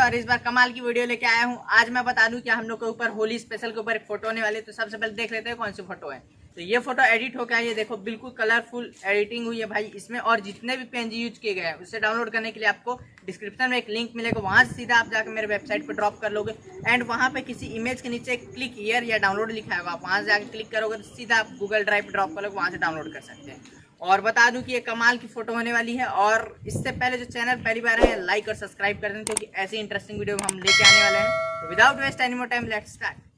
और इस बार कमाल की वीडियो लेके आया हूँ। आज मैं बता दूं कि हम लोग के ऊपर होली स्पेशल के ऊपर एक फोटो होने वाली है। तो सबसे पहले देख लेते हैं कौन सी फोटो है। तो ये फोटो एडिट होकर आई है, देखो बिल्कुल कलरफुल एडिटिंग हुई है भाई इसमें। और जितने भी PNG यूज किए गए हैं उससे डाउनलोड करने के लिए आपको डिस्क्रिप्शन में एक लिंक मिलेगा, वहाँ से सीधा आप जाकर मेरे वेबसाइट पर ड्रॉप कर लोगे। एंड वहाँ पे किसी इमेज के नीचे क्लिक हियर या डाउनलोड लिखा होगा, आप वहाँ से जाकर क्लिक करोगे तो सीधा आप गूगल ड्राइव पर ड्रॉप करोगे, वहाँ से डाउनलोड कर सकते हैं। और बता दूं कि ये कमाल की फोटो होने वाली है। और इससे पहले जो चैनल पहली बार है लाइक और सब्सक्राइब कर दें, क्योंकि ऐसी इंटरेस्टिंग वीडियो हम लेके आने वाले हैं। तो without waste any more time let's start.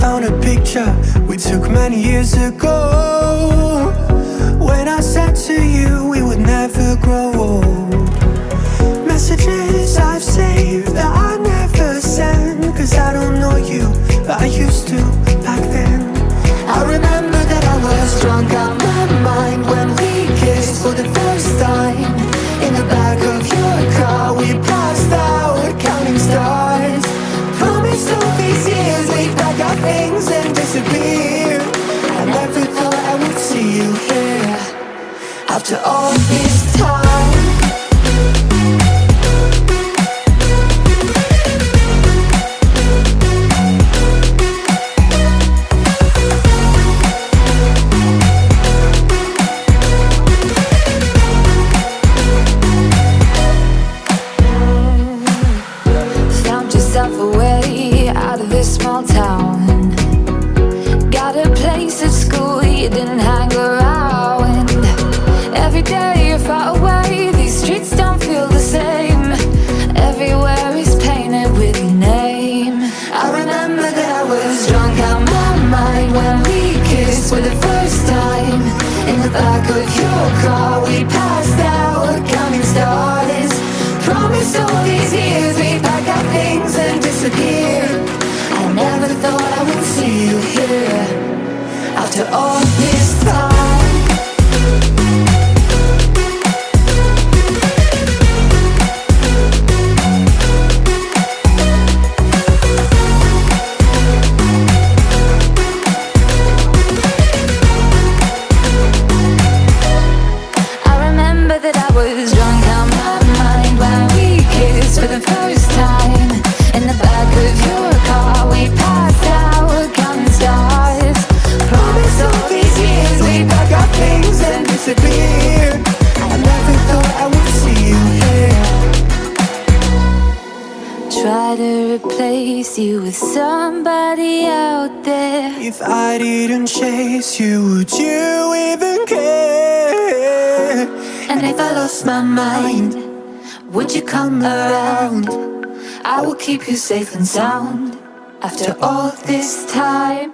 Found a picture we took many years ago, when I said to you we would never grow old. Messages I've saved that I never send, cause I don't know you, but I used to back then. I remember that I was drunk out my mind when we kissed for the first time. In the back of your car we passed out counting stars. Promised all these years we'd pack our things and disappear. I never thought I would see you here after all this time. Found yourself a way out of this small town. Got a place at school you didn't hang around. Every day you're far away, these streets don't feel the same. Everywhere is painted with your name. I remember that I was drunk out my mind when we kissed for the first time. In the back of your car we passed out counting stars. Promised all these years we'd pack our things and disappear. I never thought I would see you here after all this time. I remember that I was drunk out my mind when we kissed for the first time. In the back of your car we try to replace you with somebody out there. If I didn't chase you, would you even care? And if I lost my mind, would you come around? I will keep you safe and sound. After all this time,